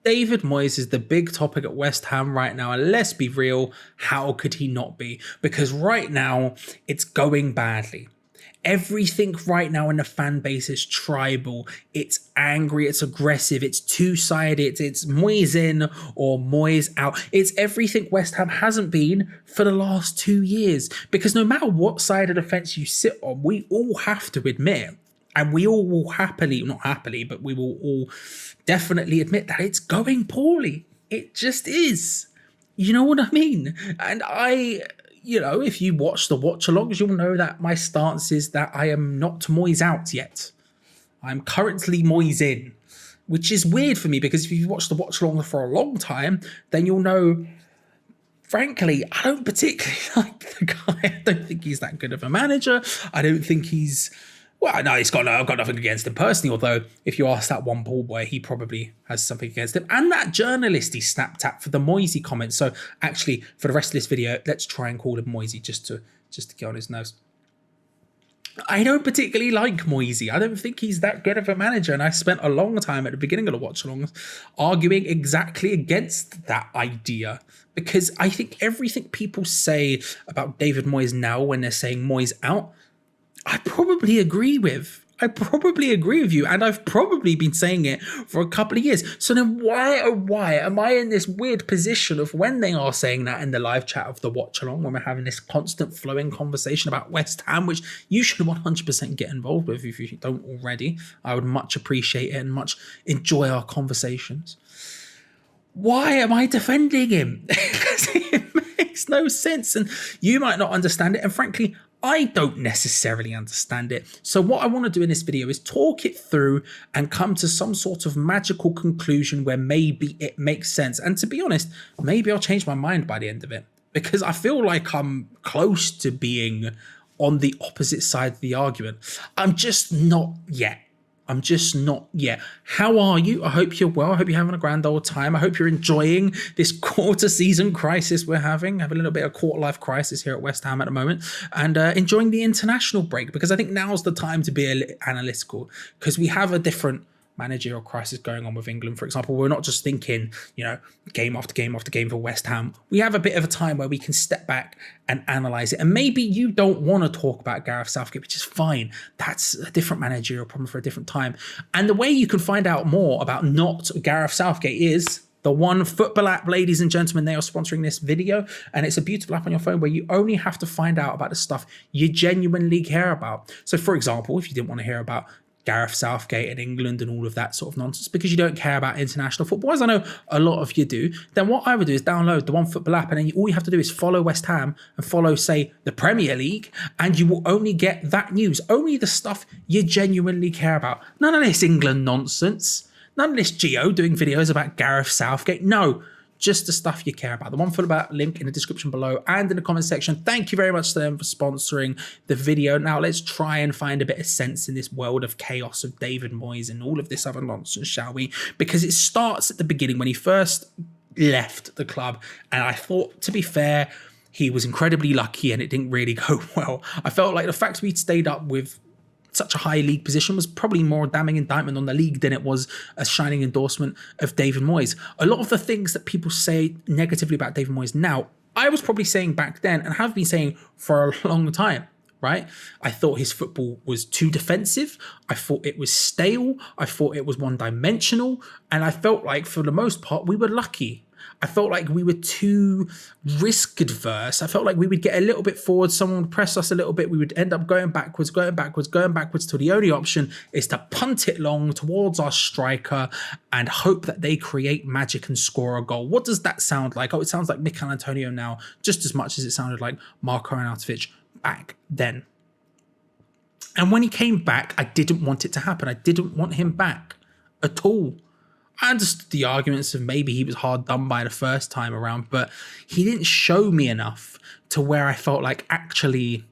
David Moyes is the big topic at West Ham right now, and let's be real, how could he not be? Because right now, it's going badly. Everything right now in the fan base is tribal. It's angry, it's aggressive, it's two-sided, it's Moyes in or Moyes out. It's everything West Ham hasn't been for the last 2 years. Because no matter what side of the fence you sit on, we all have to admit, and we all will happily, not happily, but we will all definitely admit that it's going poorly. It just is. You know what I mean? And if you watch the watch-alongs, you'll know that my stance is that I am not Moyes out yet. I'm currently Moyes in, which is weird for me because if you've watched the watch-along for a long time, then you'll know, frankly, I don't particularly like the guy. I don't think he's that good of a manager. I don't think he's... Well, no, I've got nothing against him personally, although if you ask that one ball boy, he probably has something against him. And that journalist he snapped at for the Moisey comments. So actually, for the rest of this video, let's try and call him Moisey just to get on his nerves. I don't particularly like Moisey. I don't think he's that good of a manager. And I spent a long time at the beginning of the watch-alongs arguing exactly against that idea. Because I think everything people say about David Moyes now when they're saying Moyes out, I probably agree with you, and I've probably been saying it for a couple of years. So then why am I in this weird position of when they are saying that in the live chat of the watch along, when we're having this constant flowing conversation about West Ham, which you should 100% get involved with if you don't already. I would much appreciate it and much enjoy our conversations. Why am I defending him? Because it makes no sense, and you might not understand it, and frankly, I don't necessarily understand it. So what I want to do in this video is talk it through and come to some sort of magical conclusion where maybe it makes sense. And to be honest, maybe I'll change my mind by the end of it, because I feel like I'm close to being on the opposite side of the argument. I'm just not yet. How are you? I hope you're well. I hope you're having a grand old time. I hope you're enjoying this quarter season crisis we're having. Have a little bit of quarter life crisis here at West Ham at the moment, and enjoying the international break, because I think now's the time to be analytical, because we have a different managerial crisis going on with England. For example, we're not just thinking, game after game after game for West Ham. We have a bit of a time where we can step back and analyze it. And maybe you don't want to talk about Gareth Southgate, which is fine. That's a different managerial problem for a different time. And the way you can find out more about not Gareth Southgate is the One Football app, ladies and gentlemen. They are sponsoring this video, and it's a beautiful app on your phone where you only have to find out about the stuff you genuinely care about. So for example, if you didn't want to hear about Gareth Southgate and England and all of that sort of nonsense because you don't care about international football, as I know a lot of you do, then what I would do is download the One Football app, and then all you have to do is follow West Ham and follow, say, the Premier League, and you will only get that news, only the stuff you genuinely care about. None of this England nonsense, none of this Geo doing videos about Gareth Southgate. No, just the stuff you care about. The One Football app link in the description below and in the comment section. Thank you very much to them for sponsoring the video. Now let's try and find a bit of sense in this world of chaos of David Moyes and all of this other nonsense, shall we? Because it starts at the beginning when he first left the club, and I thought, to be fair, he was incredibly lucky and it didn't really go well. I felt like the fact we'd stayed up with such a high league position was probably more damning indictment on the league than it was a shining endorsement of David Moyes. A lot of the things that people say negatively about David Moyes now, I was probably saying back then and have been saying for a long time, right? I thought his football was too defensive. I thought it was stale. I thought it was one-dimensional. And I felt like, for the most part, we were lucky. I felt like we were too risk adverse. I felt like we would get a little bit forward, someone would press us a little bit, we would end up going backwards till the only option is to punt it long towards our striker and hope that they create magic and score a goal. What does that sound like? Oh, it sounds like Mikel Antonio now, just as much as it sounded like Marko Arnautovic back then. And when he came back, I didn't want it to happen. I didn't want him back at all. I understood the arguments of maybe he was hard done by the first time around, but he didn't show me enough to where I felt like actually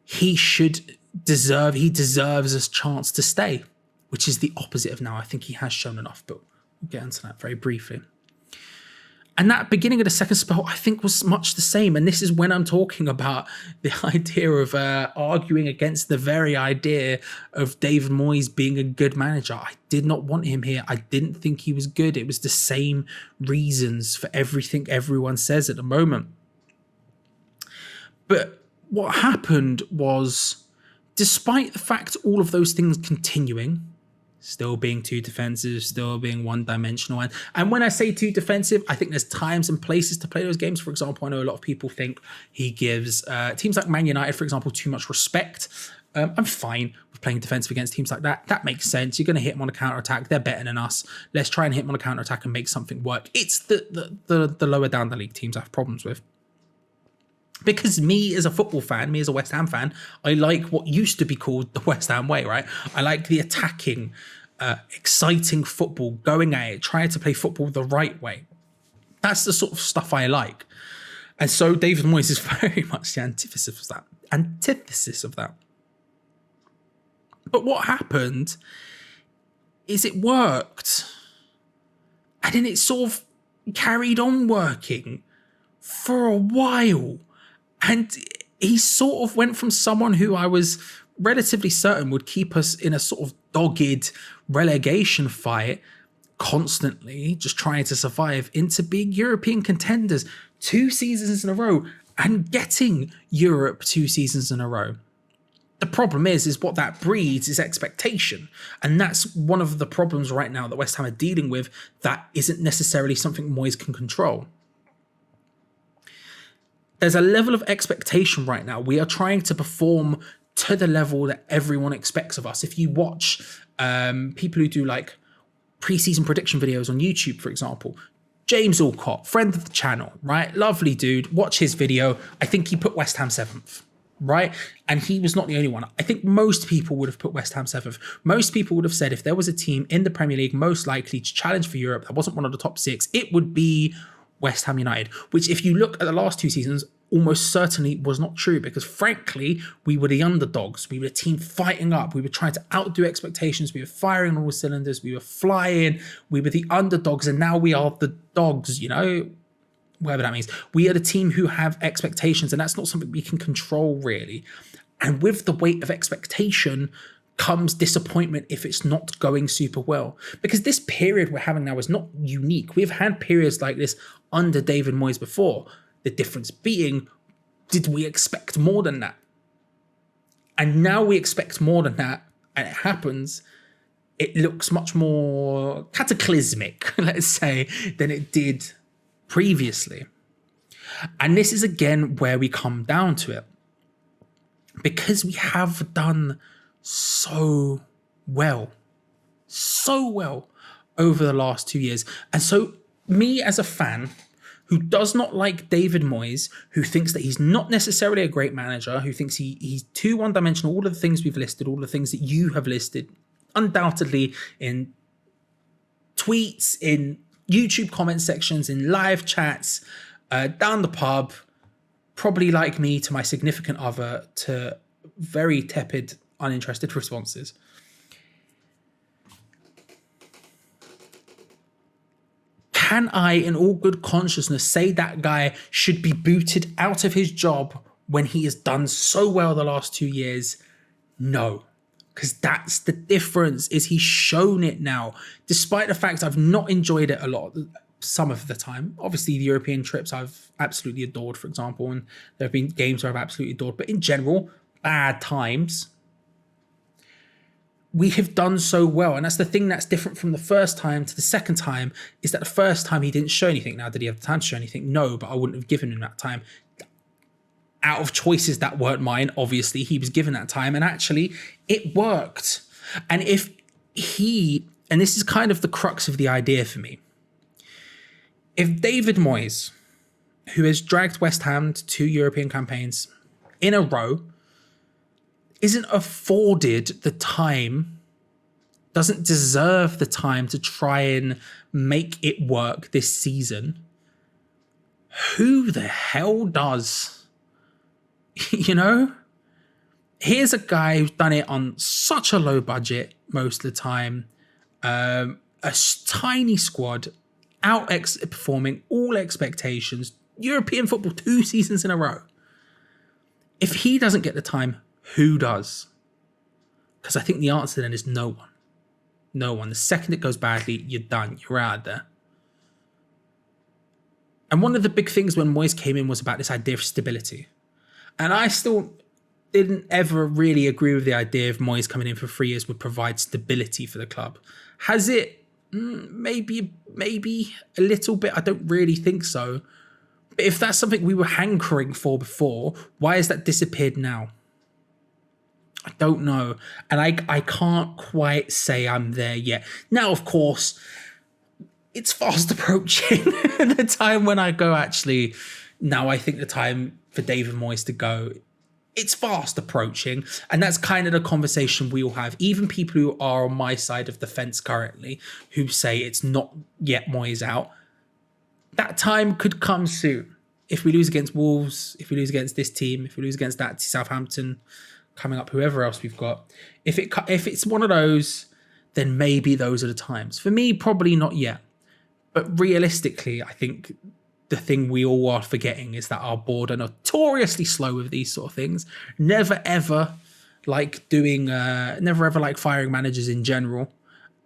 he deserves a chance to stay, which is the opposite of now. I think he has shown enough, but we'll get into that very briefly. And that beginning of the second spell, I think, was much the same. And this is when I'm talking about the idea of arguing against the very idea of David Moyes being a good manager. I did not want him here. I didn't think he was good. It was the same reasons for everything everyone says at the moment. But what happened was, despite the fact all of those things continuing, still being too defensive, still being one-dimensional. And when I say too defensive, I think there's times and places to play those games. For example, I know a lot of people think he gives teams like Man United, for example, too much respect. I'm fine with playing defensive against teams like that. That makes sense. You're going to hit them on a counter-attack. They're better than us. Let's try and hit them on a counter-attack and make something work. It's the lower down the league teams I have problems with. Because me as a football fan, me as a West Ham fan, I like what used to be called the West Ham way, right? I like the attacking, exciting football, going at it, trying to play football the right way. That's the sort of stuff I like. And so David Moyes is very much the antithesis of that. But what happened is it worked. And then it sort of carried on working for a while. And he sort of went from someone who I was relatively certain would keep us in a sort of dogged relegation fight, constantly just trying to survive, into being European contenders 2 seasons in a row and getting Europe 2 seasons in a row. The problem is what that breeds is expectation. And that's one of the problems right now that West Ham are dealing with that isn't necessarily something Moyes can control. There's a level of expectation right now. We are trying to perform to the level that everyone expects of us. If you watch people who do like preseason prediction videos on YouTube, for example, James Alcott, friend of the channel, right? Lovely dude. Watch his video. I think he put West Ham 7th, right? And he was not the only one. I think most people would have put West Ham 7th. Most people would have said if there was a team in the Premier League most likely to challenge for Europe that wasn't one of the top 6, it would be West Ham United, which if you look at the last 2 seasons, almost certainly was not true, because frankly, we were the underdogs. We were a team fighting up. We were trying to outdo expectations. We were firing on all cylinders. We were flying. We were the underdogs, and now we are the dogs, you know, whatever that means. We are the team who have expectations, and that's not something we can control really. And with the weight of expectation comes disappointment if it's not going super well. Because this period we're having now is not unique. We've had periods like this under David Moyes before. The difference being, did we expect more than that? And now we expect more than that, and it happens. It looks much more cataclysmic, let's say, than it did previously. And this is again where we come down to it. Because we have done so well over the last 2 years. And so me as a fan who does not like David Moyes, who thinks that he's not necessarily a great manager, who thinks he's too one-dimensional, all of the things we've listed, all the things that you have listed, undoubtedly in tweets, in YouTube comment sections, in live chats, down the pub, probably like me to my significant other, to very tepid, uninterested responses. Can I, in all good consciousness, say that guy should be booted out of his job when he has done so well the last 2 years? No, because that's the difference, is he's shown it now. Despite the fact I've not enjoyed it a lot, some of the time. Obviously, the European trips I've absolutely adored, for example, and there have been games where I've absolutely adored. But in general, bad times, we have done so well. And that's the thing that's different from the first time to the second time, is that the first time he didn't show anything. Now, did he have the time to show anything? No, but I wouldn't have given him that time. Out of choices that weren't mine, obviously, he was given that time. And actually, it worked. And if he, and this is kind of the crux of the idea for me, if David Moyes, who has dragged West Ham to 2 European campaigns in a row, isn't afforded the time, doesn't deserve the time to try and make it work this season, who the hell does? You know? Here's a guy who's done it on such a low budget most of the time, a tiny squad, performing all expectations, European football 2 seasons in a row. If he doesn't get the time, who does? Because I think the answer then is no one. No one. The second it goes badly, you're done. You're out there. And one of the big things when Moyes came in was about this idea of stability. And I still didn't ever really agree with the idea of Moyes coming in for 3 years would provide stability for the club. Has it? Maybe a little bit. I don't really think so. But if that's something we were hankering for before, why has that disappeared now? I don't know. And I can't quite say I'm there yet. Now, of course, it's fast approaching the time when I go, actually, now I think the time for David Moyes to go, it's fast approaching. And that's kind of the conversation we all have. Even people who are on my side of the fence currently, who say it's not yet Moyes out, that time could come soon. If we lose against Wolves, if we lose against this team, if we lose against that Southampton, coming up, whoever else we've got, if it's one of those, then maybe those are the times. For me, probably not yet. But realistically, I think the thing we all are forgetting is that our board are notoriously slow with these sort of things. Never ever like firing managers in general.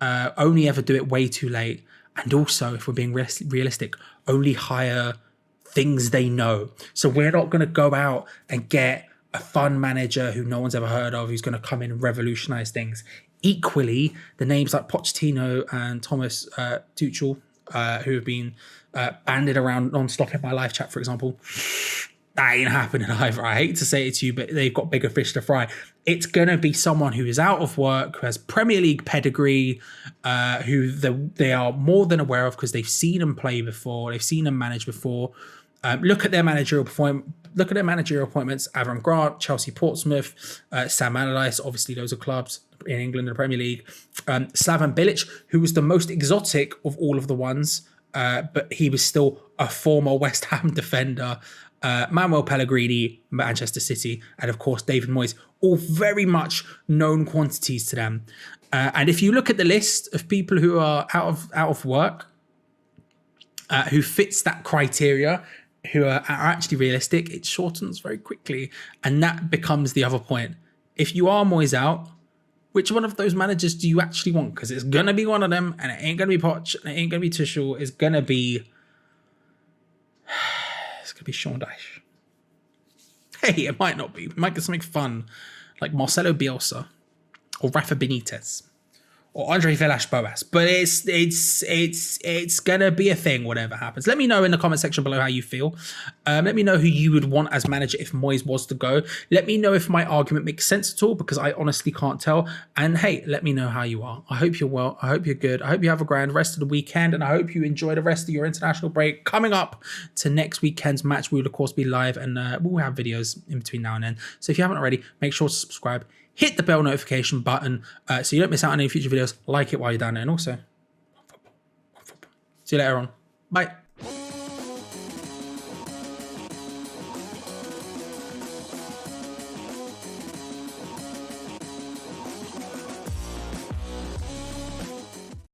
Only ever do it way too late. And also, if we're being realistic, only hire things they know. So we're not going to go out and get a fun manager who no one's ever heard of, who's going to come in and revolutionize things. Equally, the names like Pochettino and Thomas Tuchel, who have been banded around non-stop in my live chat, for example, that ain't happening either. I hate to say it to you, but they've got bigger fish to fry. It's going to be someone who is out of work, who has Premier League pedigree, who they are more than aware of because they've seen them play before, they've seen them manage before. Look at their managerial appointments: Avram Grant, Chelsea, Portsmouth, Sam Allardyce. Obviously, those are clubs in England and the Premier League. Slaven Bilic, who was the most exotic of all of the ones, but he was still a former West Ham defender. Manuel Pellegrini, Manchester City, and of course David Moyes, all very much known quantities to them. And if you look at the list of people who are out of work, who fits that criteria, who are actually realistic, it shortens very quickly. And that becomes the other point. If you are Moyes out, which one of those managers do you actually want? Because it's going to be one of them, and it ain't going to be Poch, and it ain't going to be Tuchel. It's going to be Sean Dyche. Hey, it might not be. We might get something fun, like Marcelo Bielsa, or Rafa Benitez, or Andre Villas-Boas, but it's gonna be a thing, whatever happens. Let me know in the comment section below how you feel. Let me know who you would want as manager if Moyes was to go. Let me know if my argument makes sense at all, because I honestly can't tell. And hey, let me know how you are. I hope you're well. I hope you're good. I hope you have a grand rest of the weekend, and I hope you enjoy the rest of your international break. Coming up to next weekend's match, we will of course be live, and we'll have videos in between now and then. So if you haven't already, make sure to subscribe. Hit the bell notification button so you don't miss out on any future videos. Like it while you're down there. And also, see you later on. Bye.